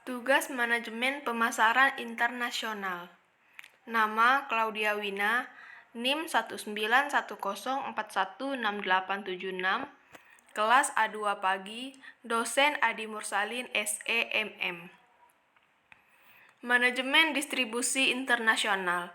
Tugas Manajemen Pemasaran Internasional. Nama Claudia Wina, NIM 19104168876, kelas A2 pagi, dosen Adi Mursalin SEMM. Manajemen Distribusi Internasional.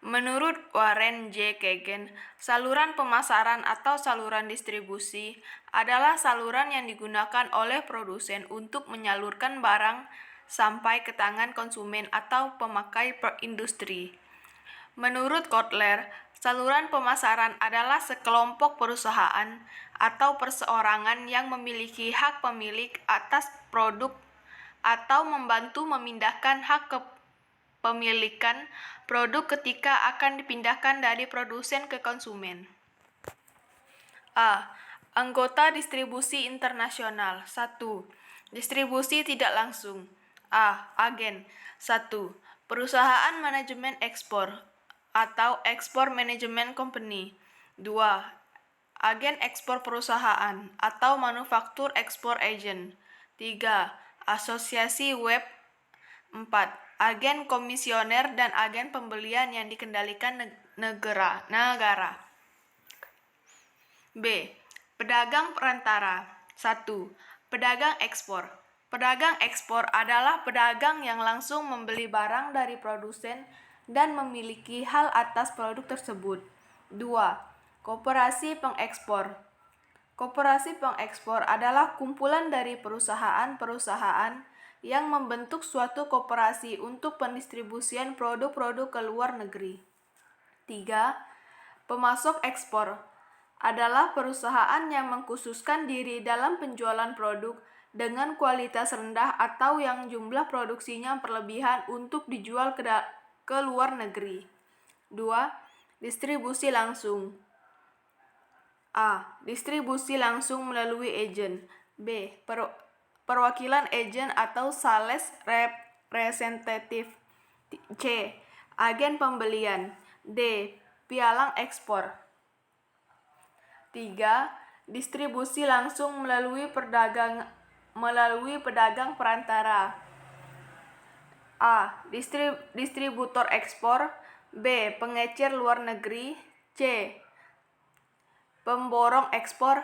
Menurut Warren J. Kagan, saluran pemasaran atau saluran distribusi adalah saluran yang digunakan oleh produsen untuk menyalurkan barang sampai ke tangan konsumen atau pemakai industri. Menurut Kotler, saluran pemasaran adalah sekelompok perusahaan atau perseorangan yang memiliki hak pemilik atas produk atau membantu memindahkan hak kepemilikan produk ketika akan dipindahkan dari produsen ke konsumen. A. Anggota distribusi internasional. 1. Distribusi tidak langsung. A. Agen. 1. Perusahaan manajemen ekspor atau Export Management Company. 2. Agen ekspor perusahaan atau Manufaktur Export Agent. 3. Asosiasi web. 4. Agen komisioner dan agen pembelian yang dikendalikan negara. B. Pedagang perantara. 1. Pedagang ekspor. Pedagang ekspor adalah pedagang yang langsung membeli barang dari produsen dan memiliki hal atas produk tersebut. 2. Koperasi pengekspor. Koperasi pengekspor adalah kumpulan dari perusahaan-perusahaan yang membentuk suatu koperasi untuk pendistribusian produk-produk ke luar negeri. 3. Pemasok ekspor adalah perusahaan yang mengkhususkan diri dalam penjualan produk dengan kualitas rendah atau yang jumlah produksinya berlebihan untuk dijual ke luar negeri. 2. Distribusi langsung. A. Distribusi langsung melalui agen. B. Perwakilan agen atau sales representative. C. Agen pembelian. D. Pialang ekspor. 3. Distribusi langsung melalui pedagang perantara. A. Distributor ekspor. B. Pengecer luar negeri. C. Pemborong ekspor.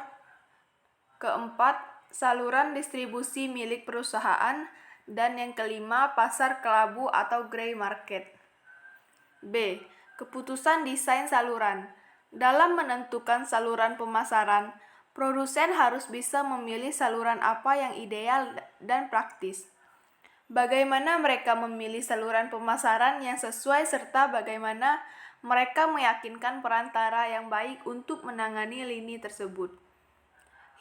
Keempat, saluran distribusi milik perusahaan. Dan yang kelima, pasar kelabu atau grey market. B. Keputusan desain saluran. Dalam menentukan saluran pemasaran, produsen harus bisa memilih saluran apa yang ideal dan praktis. Bagaimana mereka memilih saluran pemasaran yang sesuai serta bagaimana mereka meyakinkan perantara yang baik untuk menangani lini tersebut.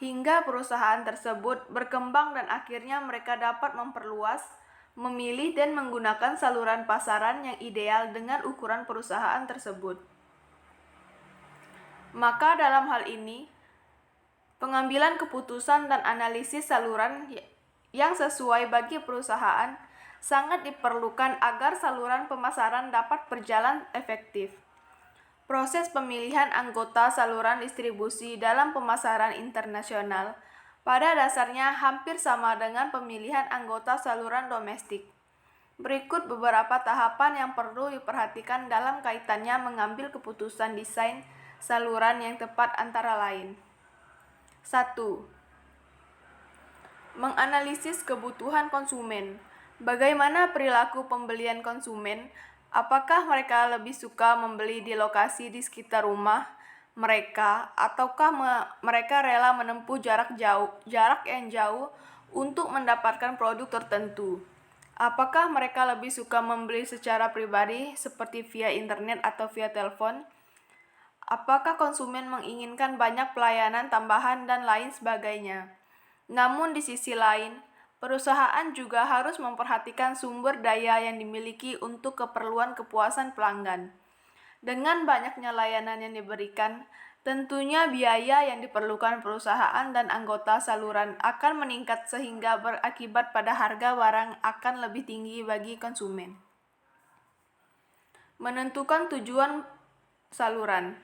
Hingga perusahaan tersebut berkembang dan akhirnya mereka dapat memperluas, memilih dan menggunakan saluran pasaran yang ideal dengan ukuran perusahaan tersebut. Maka dalam hal ini, pengambilan keputusan dan analisis saluran yang sesuai bagi perusahaan sangat diperlukan agar saluran pemasaran dapat berjalan efektif. Proses pemilihan anggota saluran distribusi dalam pemasaran internasional pada dasarnya hampir sama dengan pemilihan anggota saluran domestik. Berikut beberapa tahapan yang perlu diperhatikan dalam kaitannya mengambil keputusan desain saluran yang tepat antara lain. 1. Menganalisis kebutuhan konsumen. Bagaimana perilaku pembelian konsumen? Apakah mereka lebih suka membeli di lokasi di sekitar rumah mereka ataukah mereka rela menempuh jarak yang jauh untuk mendapatkan produk tertentu? Apakah mereka lebih suka membeli secara pribadi seperti via internet atau via telepon? Apakah konsumen menginginkan banyak pelayanan tambahan dan lain sebagainya? Namun di sisi lain, perusahaan juga harus memperhatikan sumber daya yang dimiliki untuk keperluan kepuasan pelanggan. Dengan banyaknya layanan yang diberikan, tentunya biaya yang diperlukan perusahaan dan anggota saluran akan meningkat sehingga berakibat pada harga barang akan lebih tinggi bagi konsumen. Menentukan tujuan saluran.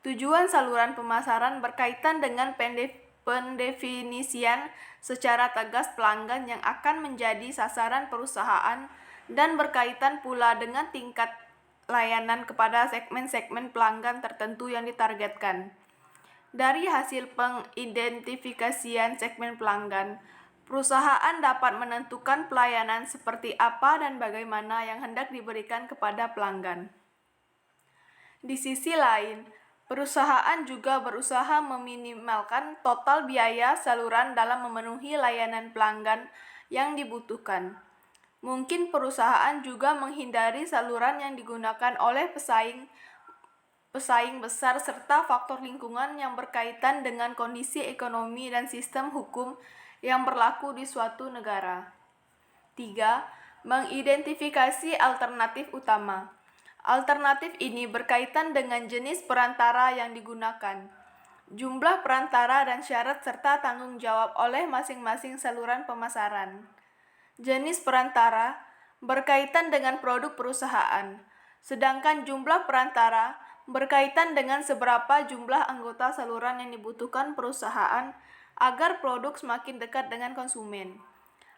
Tujuan saluran pemasaran berkaitan dengan pendefinisian secara tegas pelanggan yang akan menjadi sasaran perusahaan dan berkaitan pula dengan tingkat layanan kepada segmen-segmen pelanggan tertentu yang ditargetkan. Dari hasil pengidentifikasian segmen pelanggan, perusahaan dapat menentukan pelayanan seperti apa dan bagaimana yang hendak diberikan kepada pelanggan. Di sisi lain, perusahaan juga berusaha meminimalkan total biaya saluran dalam memenuhi layanan pelanggan yang dibutuhkan. Mungkin perusahaan juga menghindari saluran yang digunakan oleh pesaing besar serta faktor lingkungan yang berkaitan dengan kondisi ekonomi dan sistem hukum yang berlaku di suatu negara. 3. Mengidentifikasi alternatif utama. Alternatif ini berkaitan dengan jenis perantara yang digunakan, jumlah perantara dan syarat serta tanggung jawab oleh masing-masing saluran pemasaran. Jenis perantara berkaitan dengan produk perusahaan, sedangkan jumlah perantara berkaitan dengan seberapa jumlah anggota saluran yang dibutuhkan perusahaan agar produk semakin dekat dengan konsumen.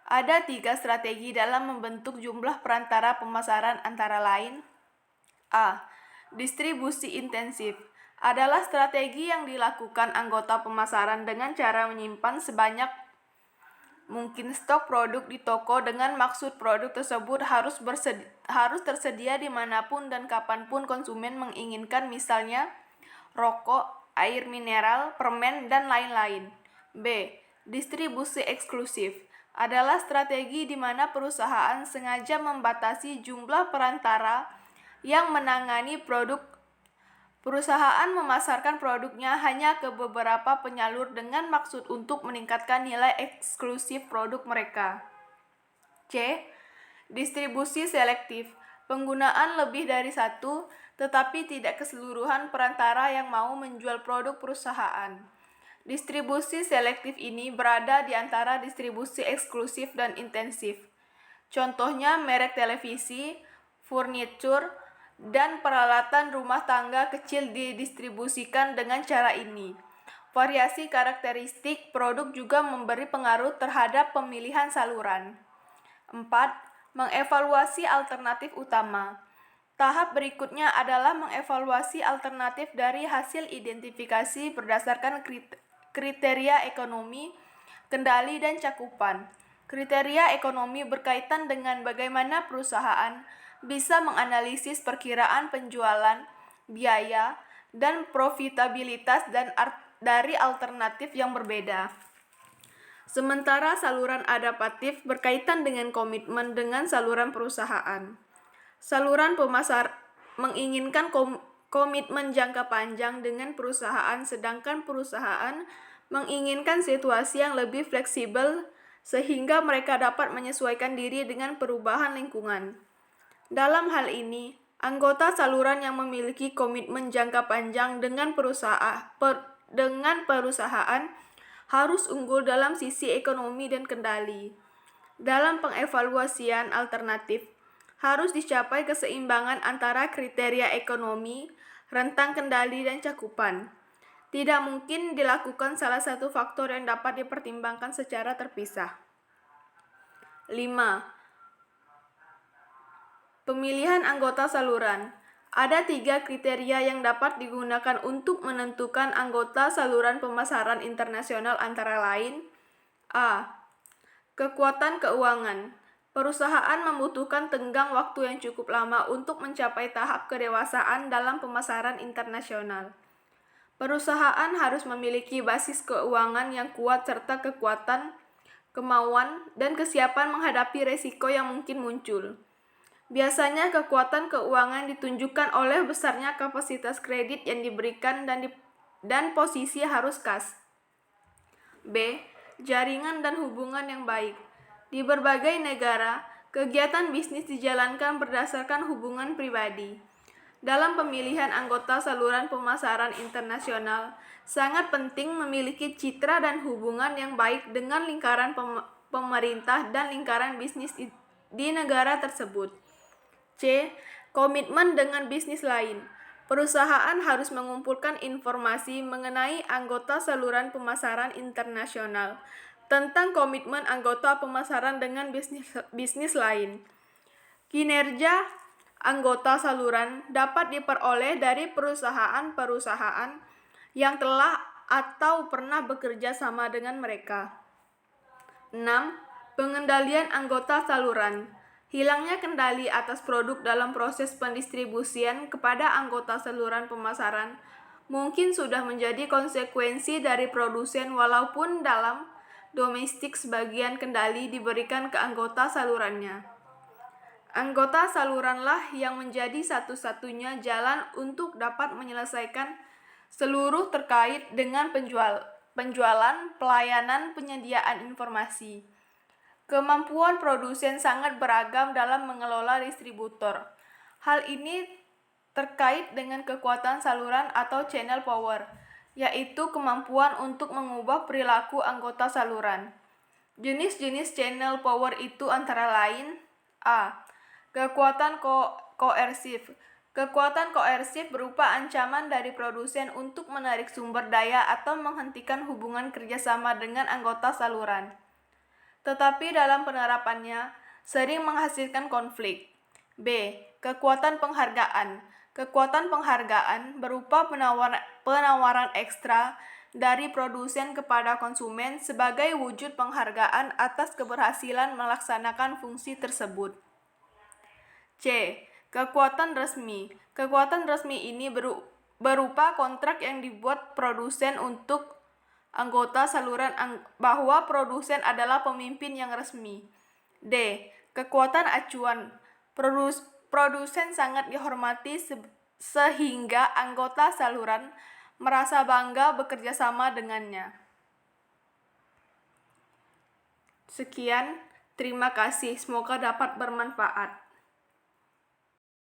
Ada 3 strategi dalam membentuk jumlah perantara pemasaran antara lain. A. Distribusi intensif adalah strategi yang dilakukan anggota pemasaran dengan cara menyimpan sebanyak mungkin stok produk di toko dengan maksud produk tersebut harus tersedia dimanapun dan kapanpun konsumen menginginkan, misalnya rokok, air mineral, permen, dan lain-lain. B. Distribusi eksklusif adalah strategi di mana perusahaan sengaja membatasi jumlah perantara yang menangani produk. Perusahaan memasarkan produknya hanya ke beberapa penyalur dengan maksud untuk meningkatkan nilai eksklusif produk mereka. C. Distribusi selektif, penggunaan lebih dari satu, tetapi tidak keseluruhan perantara yang mau menjual produk perusahaan. Distribusi selektif ini berada di antara distribusi eksklusif dan intensif. Contohnya merek televisi, furnitur, dan peralatan rumah tangga kecil didistribusikan dengan cara ini. Variasi karakteristik produk juga memberi pengaruh terhadap pemilihan saluran. 4. Mengevaluasi alternatif utama. Tahap berikutnya adalah mengevaluasi alternatif dari hasil identifikasi berdasarkan kriteria ekonomi, kendali, dan cakupan. Kriteria ekonomi berkaitan dengan bagaimana perusahaan bisa menganalisis perkiraan penjualan, biaya, dan profitabilitas dari alternatif yang berbeda. Sementara saluran adaptif berkaitan dengan komitmen dengan saluran perusahaan. Saluran pemasar menginginkan komitmen jangka panjang dengan perusahaan, sedangkan perusahaan menginginkan situasi yang lebih fleksibel sehingga mereka dapat menyesuaikan diri dengan perubahan lingkungan. Dalam hal ini, anggota saluran yang memiliki komitmen jangka panjang dengan perusahaan harus unggul dalam sisi ekonomi dan kendali. Dalam pengevaluasian alternatif, harus dicapai keseimbangan antara kriteria ekonomi, rentang kendali, dan cakupan. Tidak mungkin dilakukan salah satu faktor yang dapat dipertimbangkan secara terpisah. 5. Pemilihan anggota saluran. Ada 3 kriteria yang dapat digunakan untuk menentukan anggota saluran pemasaran internasional antara lain. A. Kekuatan keuangan. Perusahaan membutuhkan tenggang waktu yang cukup lama untuk mencapai tahap kedewasaan dalam pemasaran internasional. Perusahaan harus memiliki basis keuangan yang kuat serta kekuatan, kemauan, dan kesiapan menghadapi resiko yang mungkin muncul. Biasanya kekuatan keuangan ditunjukkan oleh besarnya kapasitas kredit yang diberikan dan posisi harus kas. B. Jaringan dan hubungan yang baik. Di berbagai negara, kegiatan bisnis dijalankan berdasarkan hubungan pribadi. Dalam pemilihan anggota saluran pemasaran internasional, sangat penting memiliki citra dan hubungan yang baik dengan lingkaran pemerintah dan lingkaran bisnis di negara tersebut. C. Komitmen dengan bisnis lain. Perusahaan harus mengumpulkan informasi mengenai anggota saluran pemasaran internasional tentang komitmen anggota pemasaran dengan bisnis lain. Kinerja anggota saluran dapat diperoleh dari perusahaan-perusahaan yang telah atau pernah bekerja sama dengan mereka. 6. Pengendalian anggota saluran. Hilangnya kendali atas produk dalam proses pendistribusian kepada anggota saluran pemasaran mungkin sudah menjadi konsekuensi dari produsen walaupun dalam domestik sebagian kendali diberikan ke anggota salurannya. Anggota saluranlah yang menjadi satu-satunya jalan untuk dapat menyelesaikan seluruh terkait dengan penjualan, pelayanan, penyediaan informasi. Kemampuan produsen sangat beragam dalam mengelola distributor. Hal ini terkait dengan kekuatan saluran atau channel power, yaitu kemampuan untuk mengubah perilaku anggota saluran. Jenis-jenis channel power itu antara lain: A. Kekuatan koersif. Kekuatan koersif berupa ancaman dari produsen untuk menarik sumber daya atau menghentikan hubungan kerjasama dengan anggota saluran, tetapi dalam penerapannya sering menghasilkan konflik. B. Kekuatan penghargaan. Kekuatan penghargaan berupa penawaran ekstra dari produsen kepada konsumen sebagai wujud penghargaan atas keberhasilan melaksanakan fungsi tersebut. C. Kekuatan resmi. Kekuatan resmi ini berupa kontrak yang dibuat produsen untuk anggota saluran bahwa produsen adalah pemimpin yang resmi. D. Kekuatan acuan. Produsen sangat dihormati sehingga anggota saluran merasa bangga bekerja sama dengannya. Sekian, terima kasih. Semoga dapat bermanfaat.